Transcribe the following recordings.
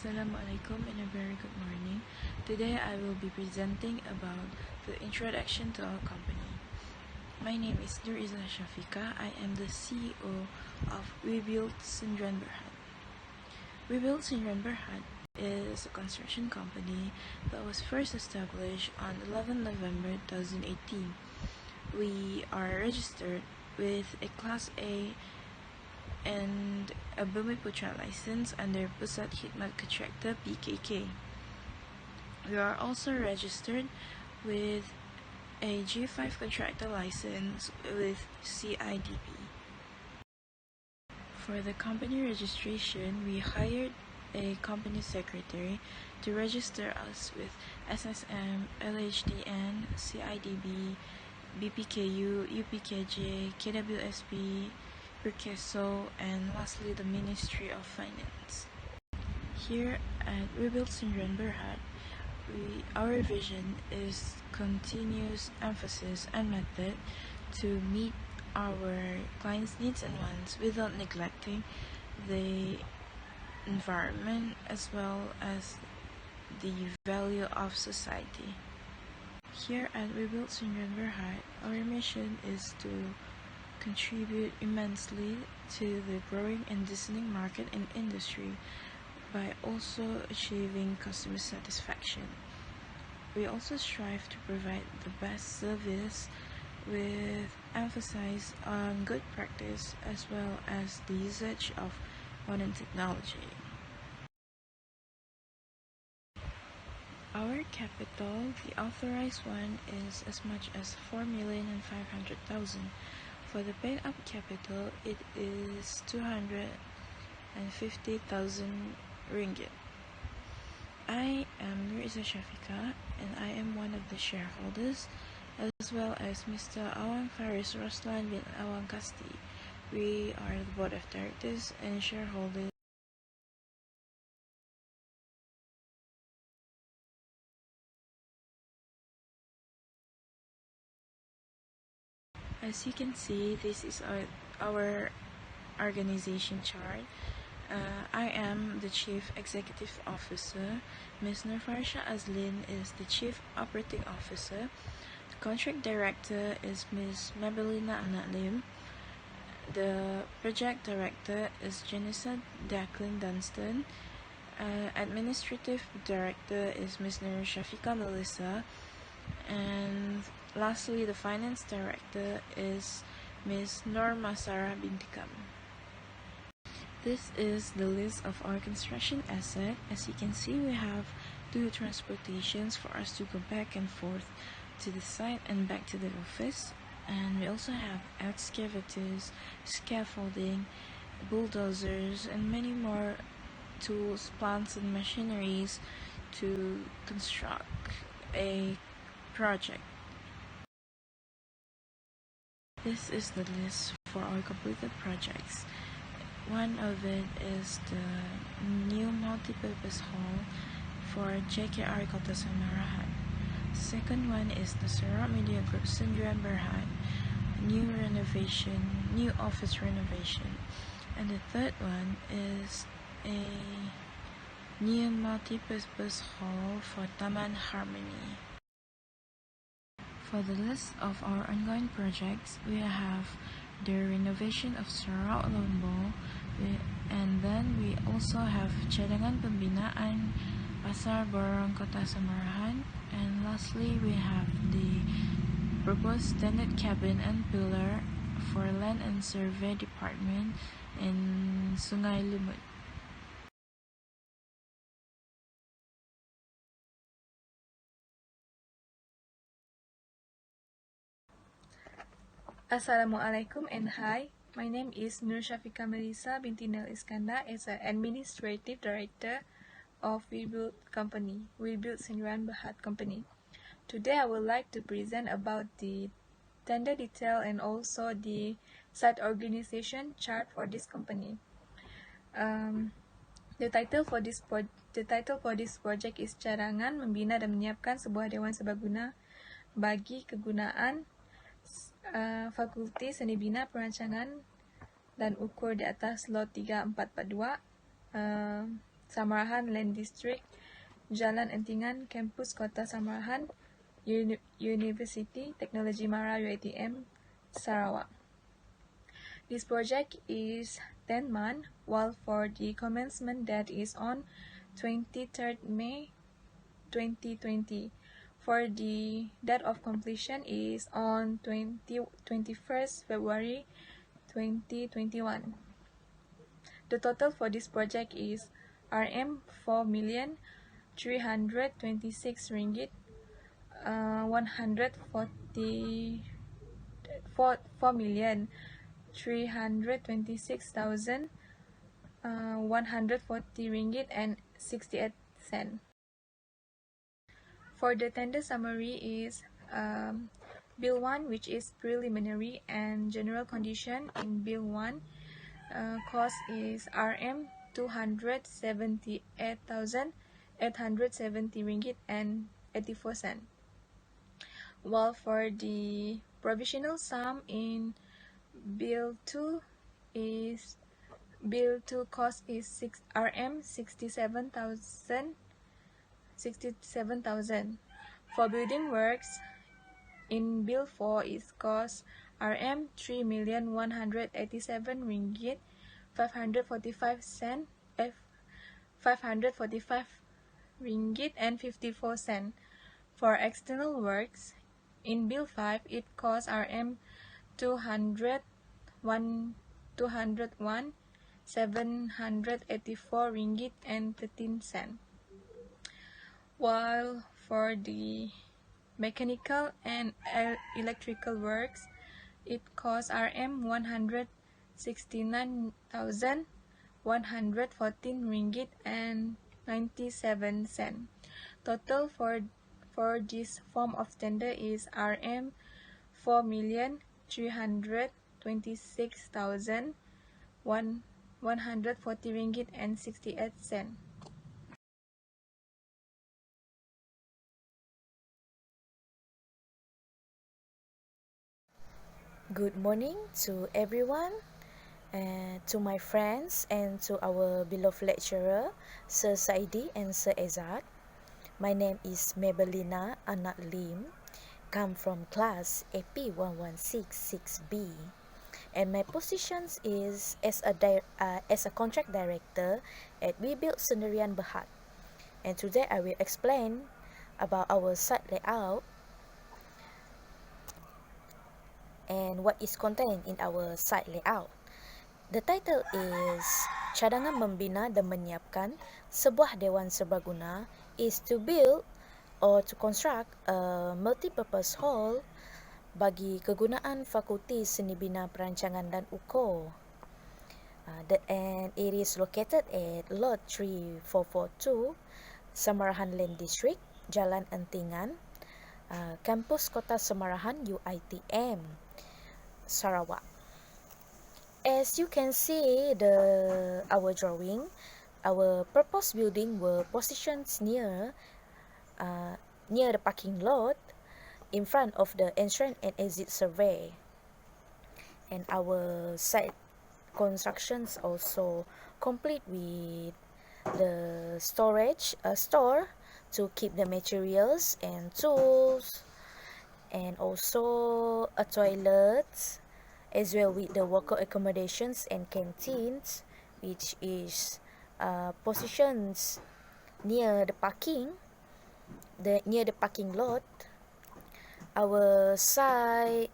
Assalamualaikum and a very good morning. Today I will be presenting about the introduction to our company. My name is Nuriza Shafika. I am the CEO of Webuild Sindran Berhad. Webuild Sindran Berhad is a construction company that was first established on 11 November 2018. We are registered with a Class A and a Bumiputra license under Pusat Khidmat Contractor PKK. We are also registered with a G5 contractor license with CIDP. For the company registration, we hired a company secretary to register us with SSM, LHDN, CIDB, BPKU, UPKJ, KWSP, Perkeso, and lastly the Ministry of Finance. Here at Webuild Sindran Berhad, our vision is continuous emphasis and method to meet our clients' needs and wants without neglecting the environment as well as the value of society. Here at Webuild Sindran Berhad, our mission is to contribute immensely to the growing and deepening market and industry by also achieving customer satisfaction. We also strive to provide the best service with emphasis on good practice as well as the usage of modern technology. Our capital, the authorized one, is as much as 4,500,000. For the paid-up capital, it is 250,000 ringgit. I am Nuriza Shafika, and I am one of the shareholders, as well as Mr. Awang Faris Roslan bin Awang Kasti. We are the board of directors and shareholders. As you can see, this is our organization chart. I am the Chief Executive Officer. Ms. Nurfarsha Azlin is the Chief Operating Officer. The Contract Director is Ms. Mabelina Anatlim. The Project Director is Janissa Declan Dunstan. Administrative Director is Ms. Nur Shafika Melissa. And lastly, the Finance Director is Ms. Norma Sarah Bintikam. This is the list of our construction asset. As you can see, we have 2 transportations for us to go back and forth to the site and back to the office. And we also have excavators, scaffolding, bulldozers, and many more tools, plants, and machineries to construct a project. This is the list for our completed projects. One of it is the new multi-purpose hall for JKR Kota Samarahan. Second one is the Sarawak Media Group Sindran Berhad new office renovation. And the third one is a new multi-purpose hall for Taman Harmony. For the list of our ongoing projects, we have the renovation of Sarawak Lombok, and then we also have Cadangan Pembinaan Pasar Borong Kota Samarahan, and lastly we have the proposed standard cabin and pillar for Land and Survey Department in Sungai Lumut. Assalamualaikum and hi. My name is Nur Shafika Melissa binti Nel Iskandar as an Administrative Director of Webuild Company, Webuild Sindran Berhad Company. Today I would like to present about the tender detail and also the site organization chart for this company. The title for this project is Cadangan Membina dan Menyiapkan Sebuah Dewan Serbaguna bagi kegunaan Fakulti Seni Bina Perancangan dan ukur di atas lot 3442 Samarahan Land District, Jalan Entingan, Kampus Kota Samarahan, University Technology Mara UiTM, Sarawak. This project is 10 months, while for the commencement date is on 23rd May 2020. For the date of completion is on 21st February 2021. The total for this project is RM 4,326 ringgit, 4,326,140 ringgit and 68 cent. For the tender summary is Bill 1, which is preliminary and general condition. In Bill 1, cost is RM 278,870 ringgit and 84 cent. While for the provisional sum in Bill 2 cost is RM 67,000. For building works in Bill 4 is cost RM 3,187 ringgit 545 cent 545 ringgit and 54 cent. For external works in Bill 5 it costs RM 201 784 ringgit and 13 cent. While for the mechanical and electrical works, it costs RM 169,114 ringgit and 97 cent. Total for this form of tender is RM 4,326,140 ringgit and 68 cent. Good morning to everyone, and to my friends and to our beloved lecturer, Sir Saidi and Sir Ezad. My name is Mabelina Anak Lim, come from class AP 1166B, and my position is as a contract director at Webuild Sendirian Berhad. And today I will explain about our site layout and what is contained in our site layout. The title is Cadangan Membina dan Menyiapkan Sebuah Dewan Serbaguna is to build or to construct a multi-purpose hall bagi kegunaan Fakulti Seni Bina Perancangan dan UKO. And it is located at Lot 3442, Samarahan Land District, Jalan Entingan, Kampus Kota Samarahan UiTM, Sarawak. As you can see our drawing, our proposed building were positioned near the parking lot in front of the entrance and exit survey. And our site constructions also complete with the storage store to keep the materials and tools, and also a toilet, as well with the worker accommodations and canteens, which is positions near the parking lot. Our site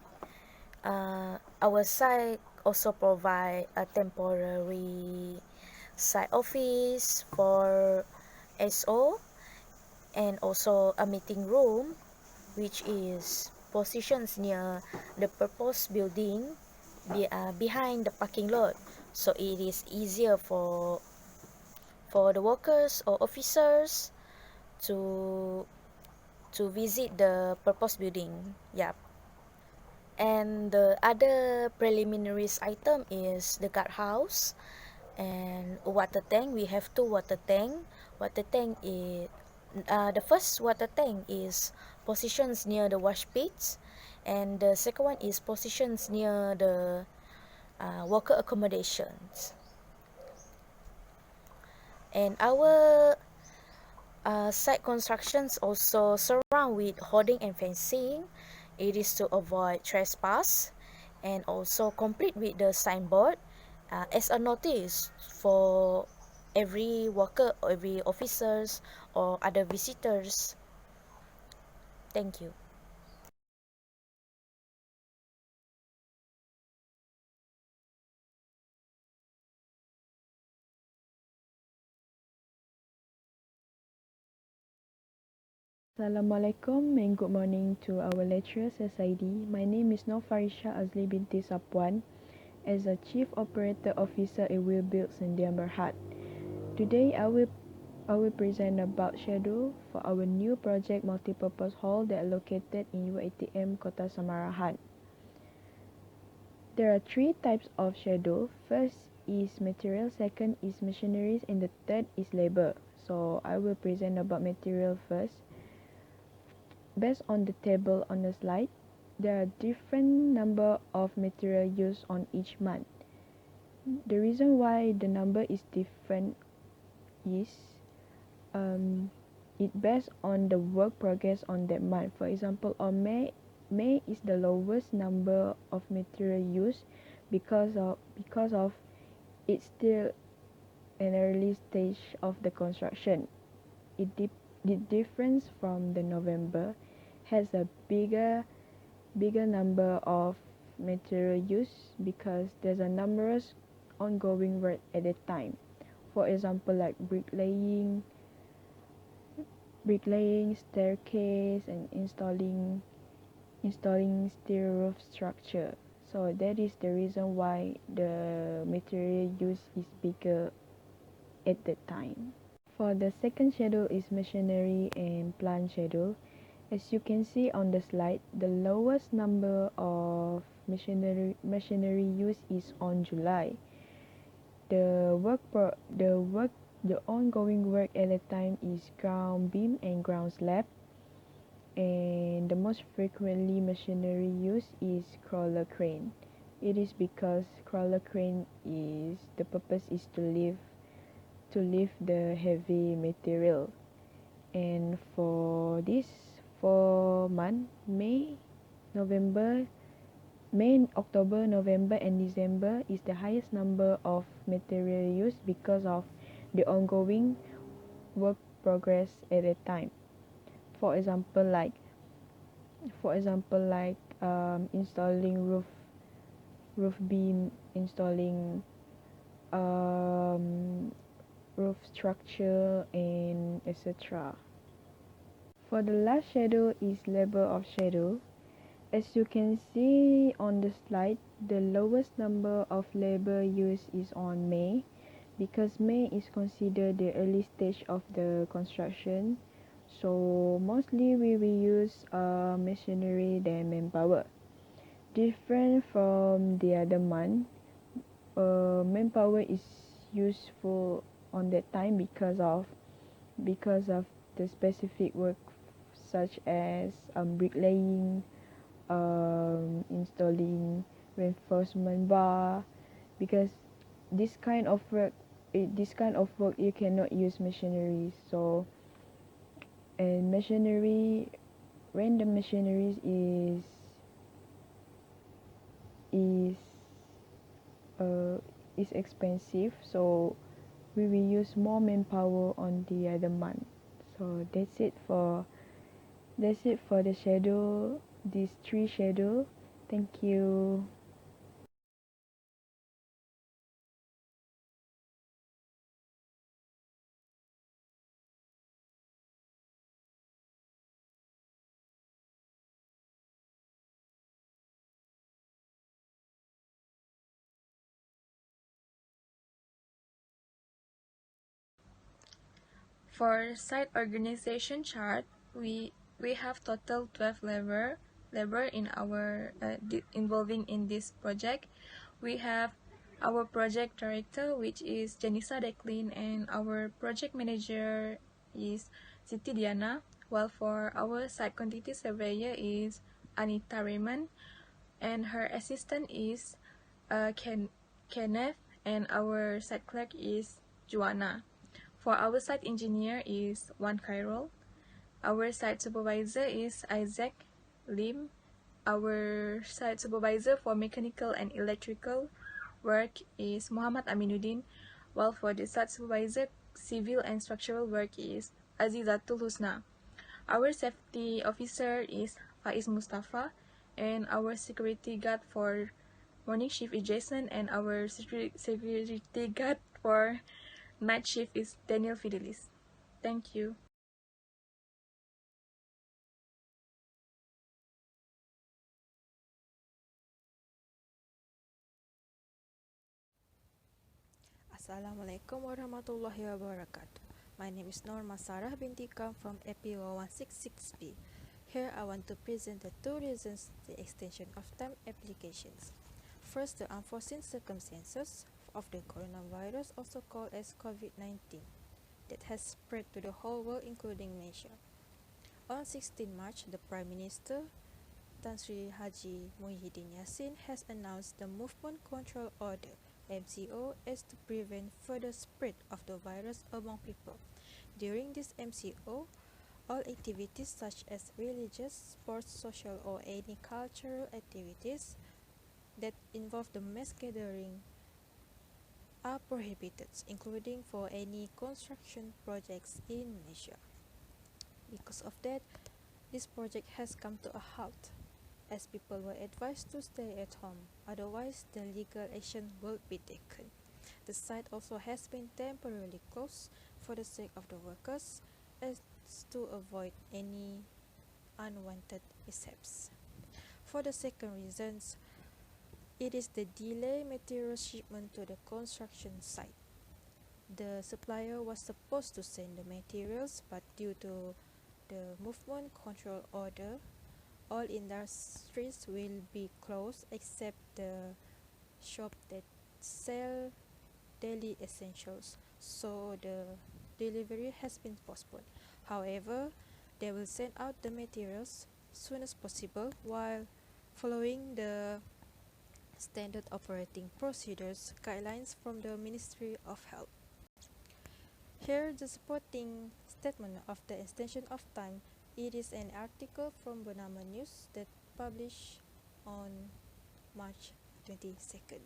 also provide a temporary site office for SO, and also a meeting room, which is positions near the proposed building behind the parking lot, so it is easier for the workers or officers to visit the proposed building. And the other preliminary item is the guardhouse and water tank. We have two water tank. The first water tank is positions near the wash pits, and the second one is positions near the worker accommodations. And our site constructions also surround with hoarding and fencing. It is to avoid trespass, and also complete with the signboard as a notice for every worker, every officers or other visitors. Thank you. Assalamualaikum and good morning to our lecturers SID. My name is Nofarisha Azli binti Sapwan as a Chief Operator Officer at Webuild Sendian Berhad. Today I will present about schedule for our new project multipurpose hall that are located in UATM Kota Samarahan. There are three types of schedule. First is material, second is machineries, and the third is labor. So I will present about material first. Based on the table on the slide, there are different number of material used on each month. The reason why the number is different is it based on the work progress on that month. For example, on May is the lowest number of material used because of it's still an early stage of the construction. The difference from the November has a bigger number of material use because there's a numerous ongoing work at a time. For example, like bricklaying, staircase, and installing steel roof structure. So that is the reason why the material use is bigger at that time. For the second schedule is machinery and plant schedule. As you can see on the slide, the lowest number of machinery use is on July. The ongoing work at a time is ground beam and ground slab, and the most frequently machinery used is crawler crane. It is because crawler crane is the purpose is to lift the heavy material. And for this 4 months, October, November, and December is the highest number of material used because of the ongoing work progress at a time. For example, installing roof beam, installing roof structure, and etc. For the last schedule is labor of schedule. As you can see on the slide, the lowest number of labor used is on May because May is considered the early stage of the construction. So mostly we will use machinery than manpower. Different from the other month, manpower is useful on that time because of the specific work such as bricklaying, installing reinforcement bar, because this kind of work you cannot use machinery. So and machinery random machineries is uh, is expensive, so we will use more manpower on the other month. So that's it for the schedule, these three schedule. Thank you. For site organization chart, we have total 12 labor in our involving in this project. We have our project director, which is Janissa Declin, and our project manager is Siti Diana, while for our site quantity surveyor is Anita Raymond, and her assistant is Kenneth, and our site clerk is Joanna. For our site engineer is Wan Khairul. Our site supervisor is Isaac Lim. Our site supervisor for mechanical and electrical work is Muhammad Aminuddin, while for the site supervisor civil and structural work is Azizatul Husna. Our safety officer is Faiz Mustafa, and our security guard for morning shift is Jason, and our security guard for night shift is Daniel Fidelis. Thank you. Assalamualaikum warahmatullahi wabarakatuh. My name is Norma Sarah binti Kam from APO 166B. Here I want to present the two reasons the extension of time applications. First, the unforeseen circumstances of the coronavirus, also called as COVID-19, that has spread to the whole world including Malaysia. On 16 March, the Prime Minister Tan Sri Haji Muhyiddin Yassin has announced the Movement Control Order MCO as to prevent further spread of the virus among people. During this MCO, all activities such as religious, sports, social or any cultural activities that involve the mass gathering are prohibited, including for any construction projects in Malaysia. Because of that, this project has come to a halt, as people were advised to stay at home, otherwise the legal action will be taken. The site also has been temporarily closed for the sake of the workers, as to avoid any unwanted mishaps. For the second reasons, it is the delay material shipment to the construction site. The supplier was supposed to send the materials, but due to the movement control order, all industries will be closed except the shop that sell daily essentials, so the delivery has been postponed. However, they will send out the materials soon as possible while following the standard operating procedures guidelines from the Ministry of Health. Here the supporting statement of the extension of time. It is an article from Bernama News that published on March 22nd.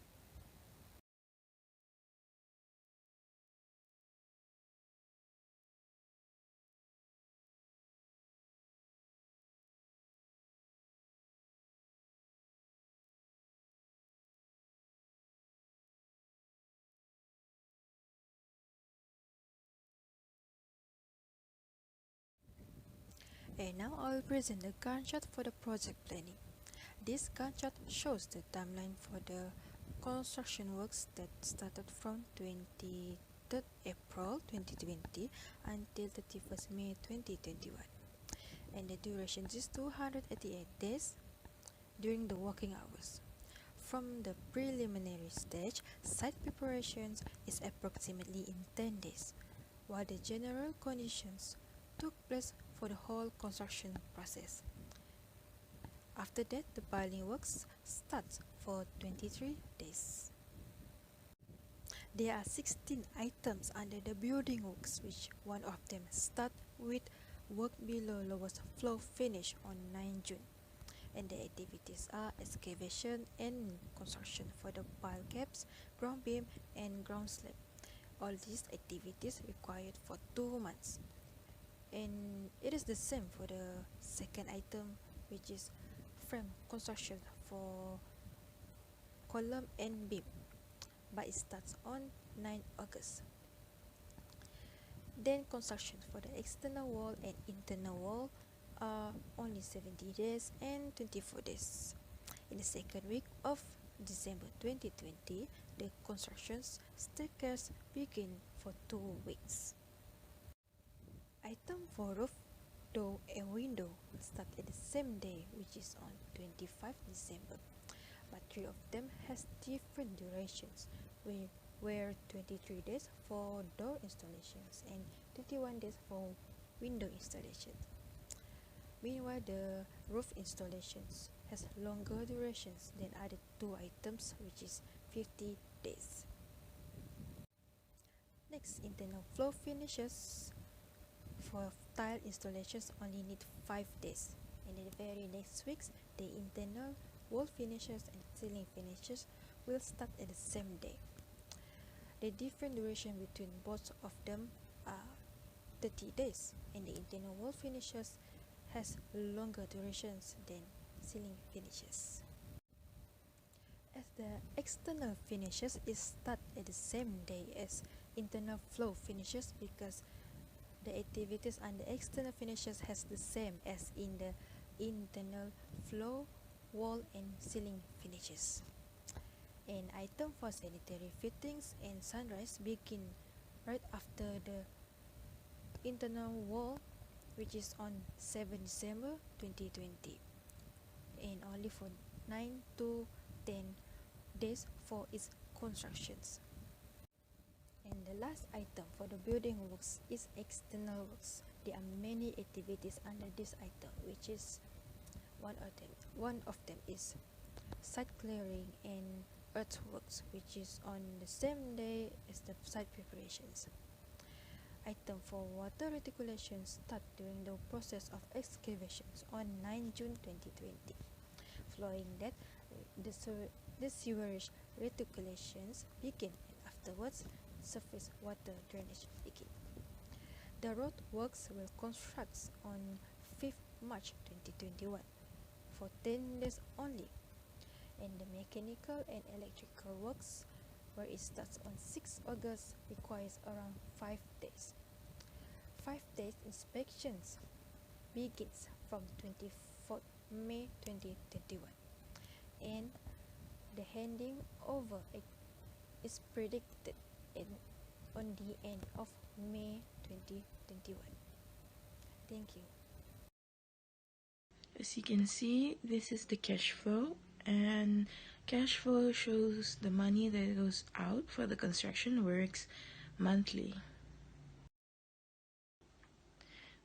And now I will present the Gantt chart for the project planning. This Gantt chart shows the timeline for the construction works that started from 23rd April 2020 until 31st May 2021. And the duration is 288 days during the working hours. From the preliminary stage, site preparations is approximately in 10 days, while the general conditions took place for the whole construction process. After that, the piling works starts for 23 days. There are 16 items under the building works, which one of them start with work below lowest floor finish on 9 June. And the activities are excavation and construction for the pile caps, ground beam and ground slab. All these activities required for 2 months. And it is the same for the second item, which is frame construction for column and beam, but it starts on 9 August. Then construction for the external wall and internal wall are only 70 days and 24 days. In the second week of December 2020, the construction's staircase begin for 2 weeks. Item for roof, door and window will start at the same day, which is on 25 December. But 3 of them has different durations, where 23 days for door installations and 21 days for window installations. Meanwhile, the roof installations has longer durations than other 2 items, which is 50 days. Next, internal floor finishes. For tile installations only need 5 days. And in the very next weeks, the internal wall finishes and ceiling finishes will start at the same day. The different duration between both of them are 30 days, and the internal wall finishes has longer durations than ceiling finishes. As the external finishes is start at the same day as internal floor finishes because the activities and the external finishes has the same as in the internal floor, wall and ceiling finishes. An item for sanitary fittings and sunrise begin right after the internal wall, which is on 7 December 2020, and only for 9 to 10 days for its constructions. And the last item for the building works is external works. There are many activities under this item, which is one of them is site clearing and earthworks, which is on the same day as the site preparations. Item for water reticulation start during the process of excavations on 9 June 2020. Following that, the sewerage reticulations begin, and afterwards surface water drainage begin. The road works will construct on 5th March 2021 for 10 days only, and the mechanical and electrical works, where it starts on 6 August, requires around 5 days. 5 days inspections begins from 24th May 2021, and the handing over is predicted on the end of May 2021. Thank you. As you can see, this is the cash flow, and cash flow shows the money that goes out for the construction works monthly.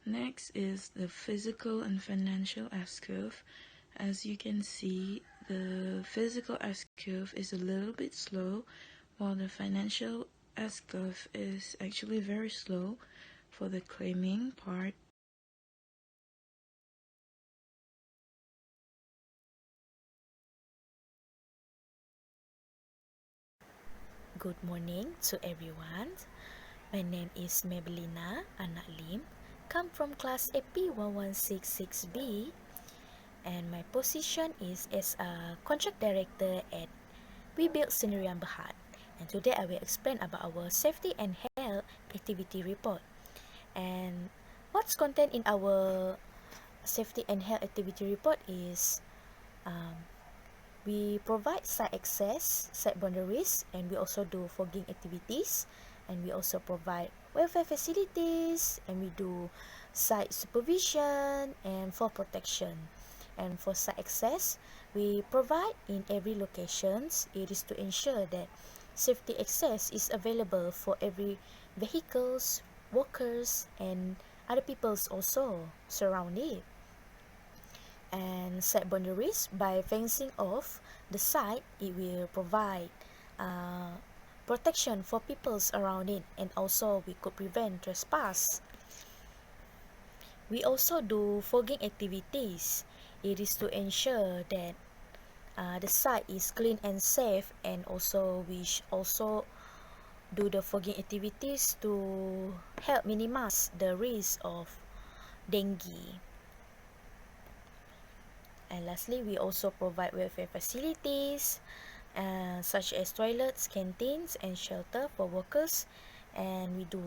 Next is the physical and financial S-curve. As you can see, the physical S-curve is a little bit slow, while the financial S-curve is actually very slow for the claiming part. Good morning to everyone. My name is Mebelina Anak Lim, come from class AP 1166B, and my position is as a contract director at Webuild Sendirian Berhad. And today I will explain about our safety and health activity report. And what's contained in our safety and health activity report is we provide site access, site boundaries, and we also do fogging activities, and we also provide welfare facilities, and we do site supervision and fall protection. And for site access, we provide in every locations. It is to ensure that safety access is available for every vehicles, workers, and other peoples also surround it. And site boundaries, by fencing off the site, it will provide protection for peoples around it, and also we could prevent trespass. We also do fogging activities. It is to ensure that the site is clean and safe, and also we also do the fogging activities to help minimize the risk of dengue. And lastly, we also provide welfare facilities such as toilets, canteens, and shelter for workers. And we do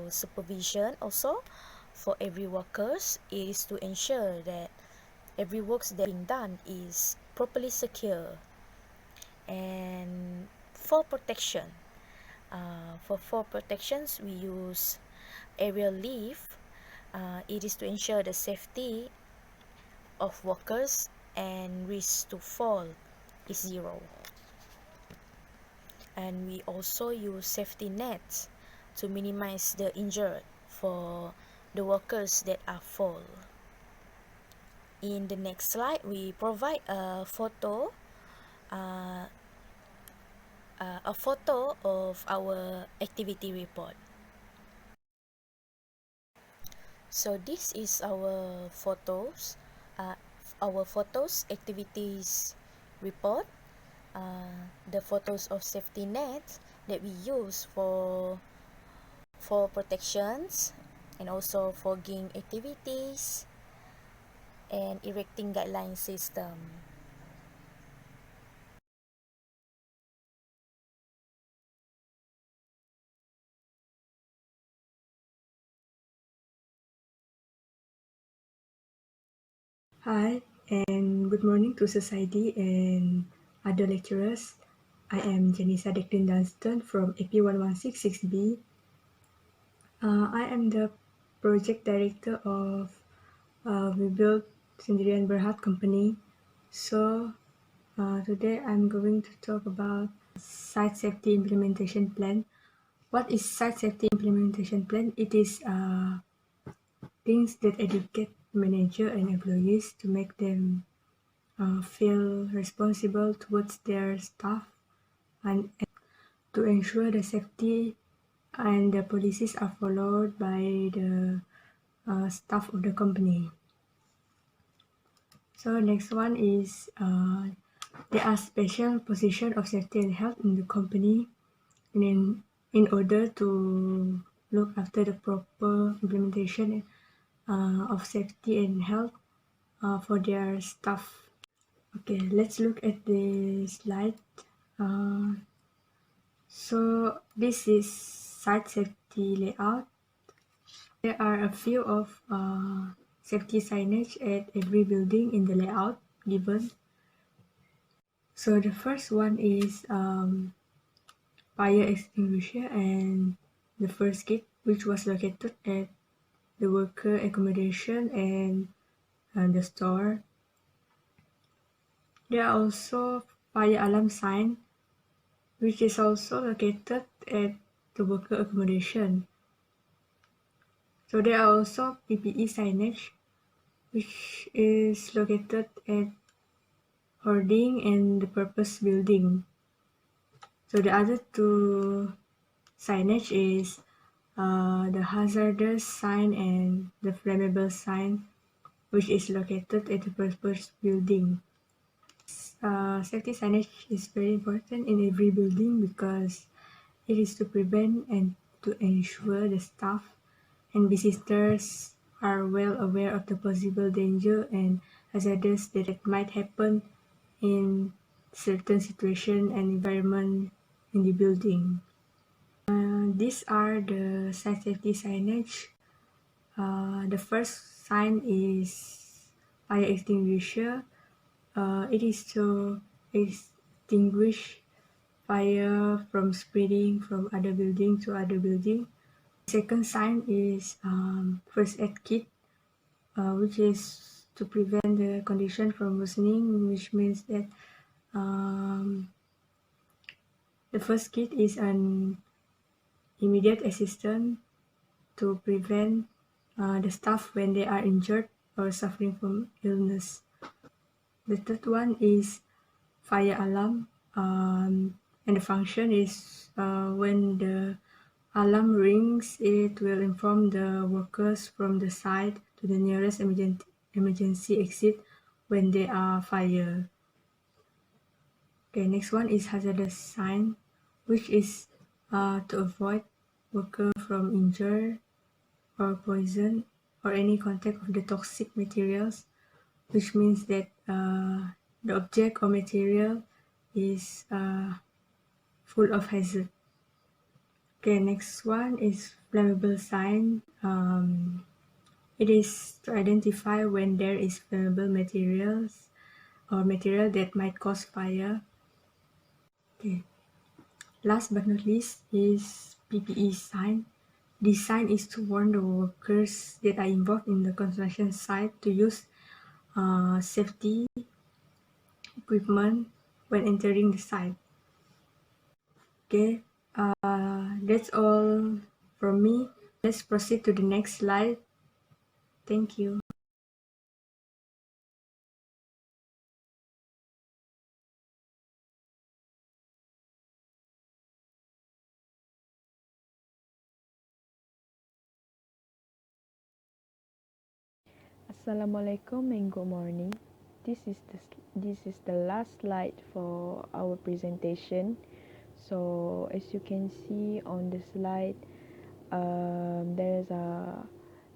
supervision also for every workers. It is to ensure that every work that being done is properly secure. And for protection, for fall protections, we use aerial lift. It is to ensure the safety of workers and risk to fall is zero. And we also use safety nets to minimize the injured for the workers that are fall. In the next slide, we provide a photo of our activity report. So this is our photos activities report. The photos of safety nets that we use for protections and also fogging activities and erecting guideline system. Hi, and good morning to society and other lecturers. I am Janissa Declan Dunstan from AP1166B. I am the project director of Webuild Sendirian Berhad company. So today I'm going to talk about site safety implementation plan. What is site safety implementation plan? It is things that educate manager and employees to make them feel responsible towards their staff and to ensure the safety and the policies are followed by the staff of the company. So next one is there are special position of safety and health in the company, and in order to look after the proper implementation of safety and health for their staff. Okay, let's look at the slide. So this is site safety layout. There are a few of safety signage at every building in the layout given. So the first one is fire extinguisher and the first gate, which was located at the worker accommodation and the store. There are also fire alarm sign, which is also located at the worker accommodation. So there are also PPE signage, which is located at hoarding and the purpose building. So the other two signage is the hazardous sign and the flammable sign, which is located at the purpose building. Safety signage is very important in every building because it is to prevent and to ensure the staff and visitors are well aware of the possible danger and hazards that might happen in certain situation and environment in the building. These are the site safety signage. The first sign is fire extinguisher. It is to extinguish fire from spreading from other building to other building. Second sign is first aid kit, which is to prevent the condition from worsening, which means that the first kit is an immediate assistance to prevent the staff when they are injured or suffering from illness. The third one is fire alarm, and the function is when the alarm rings, it will inform the workers from the site to the nearest emergency exit when there are fire. Okay, next one is hazardous sign, which is to avoid worker from injury or poison or any contact of the toxic materials, which means that the object or material is full of hazard. Okay, next one is flammable sign. It is to identify when there is flammable materials or material that might cause fire. Okay. Last but not least is PPE sign. This sign is to warn the workers that are involved in the construction site to use safety equipment when entering the site. Okay, that's all from me. Let's proceed to the next slide. Thank you. Assalamualaikum and good morning. This is the last slide for our presentation. So as you can see on the slide, there is a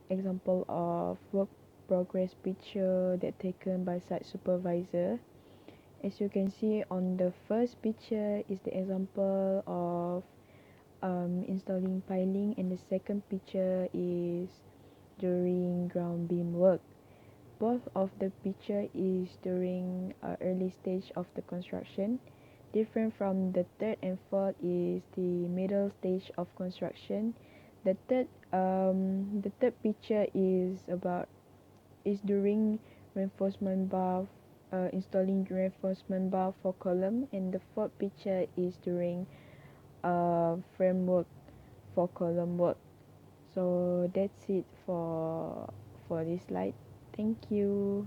example of work progress picture that taken by site supervisor. As you can see on the first picture is the example of installing piling, and the second picture is during ground beam work. Both of the picture is during early stage of the construction. Different from the third and fourth is the middle stage of construction. The third picture is during reinforcement bar, installing reinforcement bar for column, and the fourth picture is during framework for column work. So that's it for this slide. Thank you.